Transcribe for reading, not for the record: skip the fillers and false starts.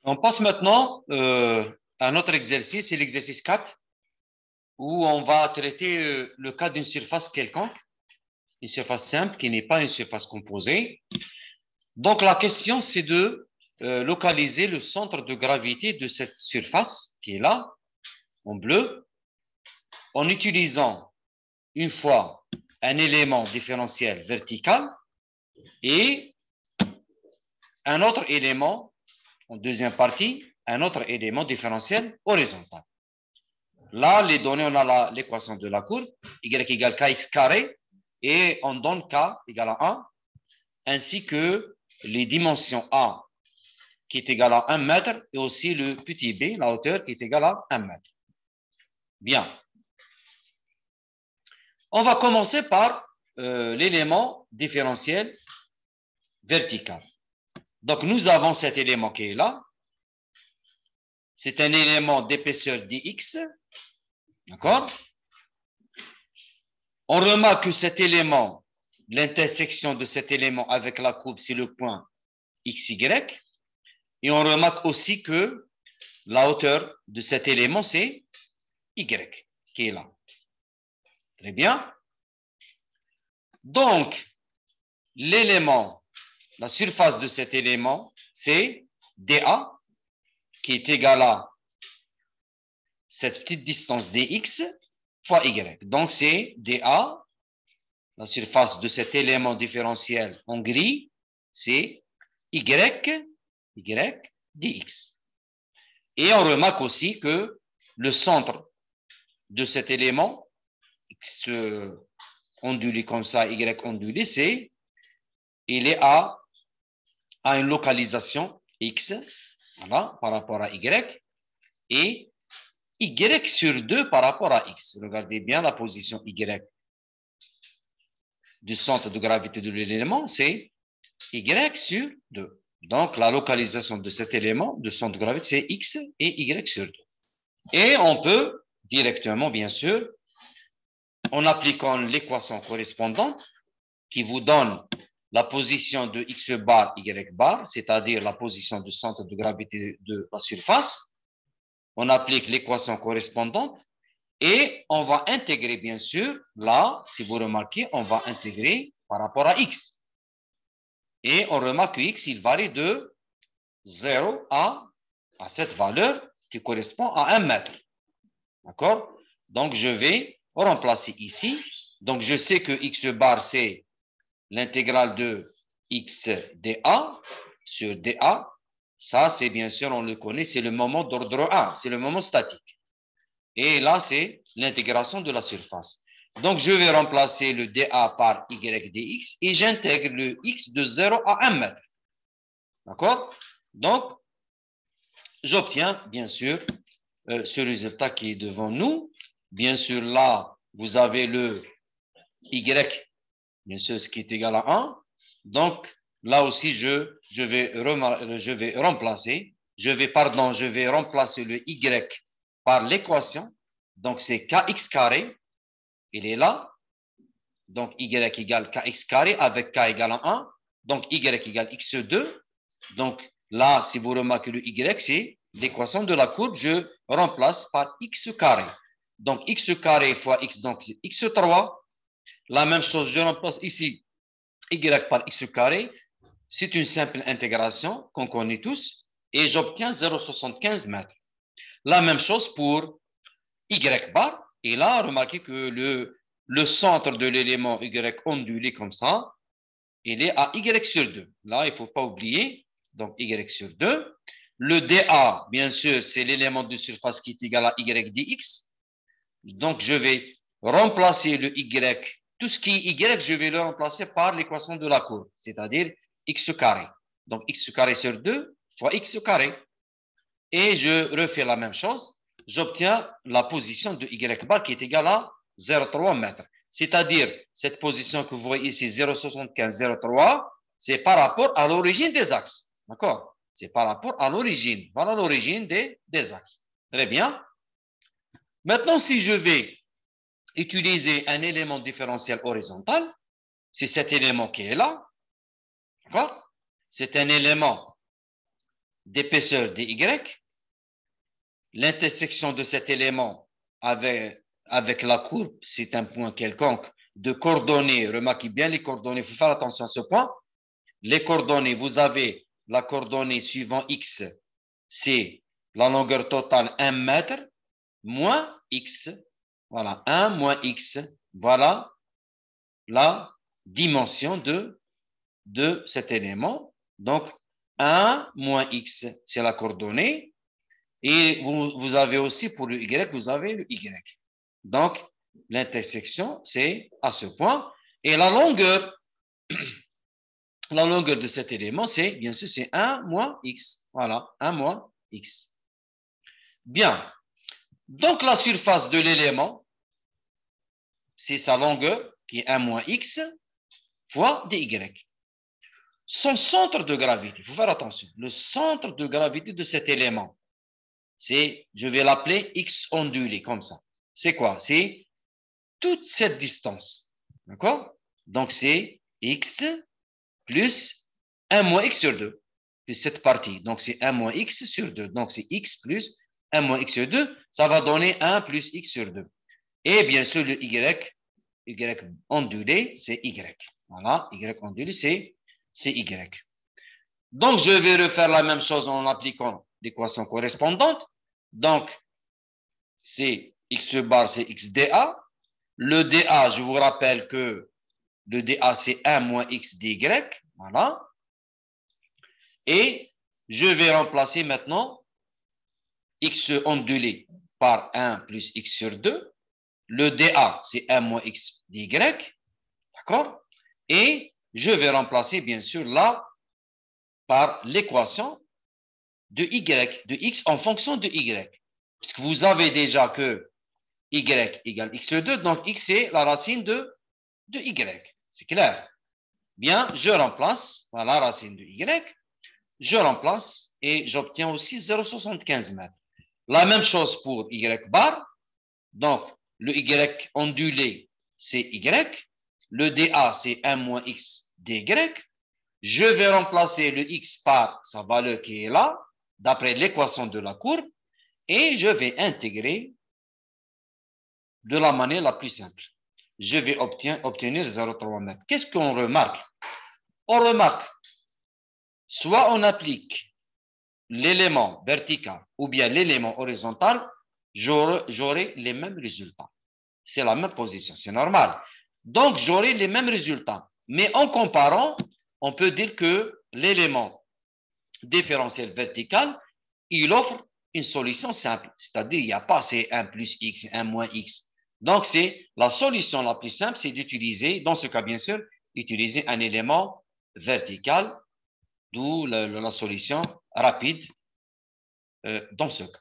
On passe maintenant à un autre exercice, c'est l'exercice 4, où on va traiter le cas d'une surface quelconque, une surface simple qui n'est pas une surface composée. Donc la question, c'est de localiser le centre de gravité de cette surface qui est là, en bleu, en utilisant une fois un élément différentiel vertical et un autre élément, en deuxième partie, un autre élément différentiel horizontal. Là, les données, on a l'équation de la courbe, y égale kx carré, et on donne k égale à 1, ainsi que les dimensions a qui est égal à 1 mètre, et aussi le petit b, la hauteur, qui est égale à 1 mètre. Bien. On va commencer par l'élément différentiel vertical. Donc, nous avons cet élément qui est là. C'est un élément d'épaisseur dx. D'accord? On remarque que cet élément, l'intersection de cet élément avec la courbe, c'est le point xy. Et on remarque aussi que la hauteur de cet élément, c'est y, qui est là. Très bien. Donc, l'élément, la surface de cet élément, c'est dA, qui est égal à cette petite distance dx fois y. Donc, c'est dA, la surface de cet élément différentiel en gris, c'est y dx. Et on remarque aussi que le centre de cet élément, x ondulé comme ça, y ondulé, il est à une localisation x, voilà, par rapport à y, et y sur 2 par rapport à x. Regardez bien la position y du centre de gravité de l'élément, c'est y sur 2. Donc, la localisation de cet élément de centre de gravité, c'est x et y sur 2. Et on peut directement, bien sûr, en appliquant l'équation correspondante qui vous donne la position de x bar, y bar, c'est-à-dire la position du centre de gravité de la surface, on applique l'équation correspondante et on va intégrer, bien sûr, là, si vous remarquez, on va intégrer par rapport à x. Et on remarque que x, il varie de 0 à cette valeur qui correspond à 1 mètre. D'accord? Donc, je vais remplacer ici. Donc, je sais que x bar, c'est l'intégrale de x dA sur dA. Ça, c'est bien sûr, on le connaît, c'est le moment d'ordre 1, c'est le moment statique. Et là, c'est l'intégration de la surface. Donc, je vais remplacer le dA par y dx et j'intègre le x de 0 à 1 mètre. D'accord? Donc, j'obtiens, bien sûr, ce résultat qui est devant nous. Bien sûr, là, vous avez le y, bien sûr, ce qui est égal à 1. Donc, là aussi, je vais remplacer, je vais remplacer le y par l'équation. Donc, c'est kx carré, il est là. Donc, y égale kx carré avec k égale à 1. Donc, y égale x2. Donc, là, si vous remarquez le y, c'est l'équation de la courbe, je remplace par x carré. Donc, x carré fois x, donc x3. La même chose, je remplace ici y par x carré. C'est une simple intégration qu'on connaît tous. Et j'obtiens 0,75 mètres. La même chose pour y bar. Et là, remarquez que le centre de l'élément y ondulé comme ça, il est à y sur 2. Là, il ne faut pas oublier. Donc, y sur 2. Le dA, bien sûr, c'est l'élément de surface qui est égal à y dx. Donc, je vais remplacer le y. Tout ce qui est y, je vais le remplacer par l'équation de la courbe, c'est-à-dire x carré. Donc, x carré sur 2 fois x carré. Et je refais la même chose. J'obtiens la position de y bar qui est égale à 0,3 mètres. C'est-à-dire, cette position que vous voyez ici, 0,75, 0,3, c'est par rapport à l'origine des axes. D'accord? C'est par rapport à l'origine. Voilà l'origine des axes. Très bien. Maintenant, si je vais utiliser un élément différentiel horizontal, c'est cet élément qui est là. D'accord? C'est un élément d'épaisseur dy, l'intersection de cet élément avec la courbe, c'est un point quelconque, de coordonnées, remarquez bien les coordonnées, il faut faire attention à ce point. Les coordonnées, vous avez la coordonnée suivant x, c'est la longueur totale 1 mètre, moins x, voilà, 1 moins x, voilà la dimension de cet élément. Donc, 1 moins x, c'est la coordonnée. Et vous avez aussi pour le y, vous avez le y. Donc, l'intersection, c'est à ce point. Et la longueur de cet élément, c'est, bien sûr, c'est 1 moins x. Voilà, 1 moins x. Bien. Donc, la surface de l'élément, c'est sa longueur, qui est 1 moins x, fois dy. Son centre de gravité, il faut faire attention, le centre de gravité de cet élément, c'est, je vais l'appeler x ondulé, comme ça. C'est quoi? C'est toute cette distance. D'accord? Donc, c'est x plus 1 moins x sur 2, plus cette partie. Donc, c'est 1 moins x sur 2. Donc, c'est x plus 1 moins x sur 2. Ça va donner 1 plus x sur 2. Et bien sûr, le y ondulé, c'est y. Voilà, y ondulé, c'est y. Donc, je vais refaire la même chose en appliquant l'équation correspondante. Donc, c'est x bar, c'est xdA. Le dA, je vous rappelle que le dA, c'est 1 moins x dy. Voilà. Et je vais remplacer maintenant x ondulé par 1 plus x sur 2. Le dA, c'est 1 moins x dy. D'accord? Et je vais remplacer, bien sûr, là par l'équation de y, de x en fonction de y. Puisque vous avez déjà que y égale x sur 2, donc x c'est la racine de y. C'est clair? Bien, je remplace, voilà la racine de y, je remplace et j'obtiens aussi 0,75 mètres. La même chose pour y bar, donc le y ondulé c'est y, le dA c'est 1 moins x dy, je vais remplacer le x par sa valeur qui est là, d'après l'équation de la courbe, et je vais intégrer de la manière la plus simple. Je vais obtenir 0,3 mètres. Qu'est-ce qu'on remarque? On remarque, soit on applique l'élément vertical ou bien l'élément horizontal, j'aurai les mêmes résultats. C'est la même position, c'est normal. Donc, j'aurai les mêmes résultats. Mais en comparant, on peut dire que l'élément différentiel vertical, il offre une solution simple. C'est-à-dire, il n'y a pas c'est 1 plus x, 1 moins x. Donc, c'est la solution la plus simple, c'est d'utiliser, dans ce cas, bien sûr, utiliser un élément vertical, d'où la solution rapide dans ce cas.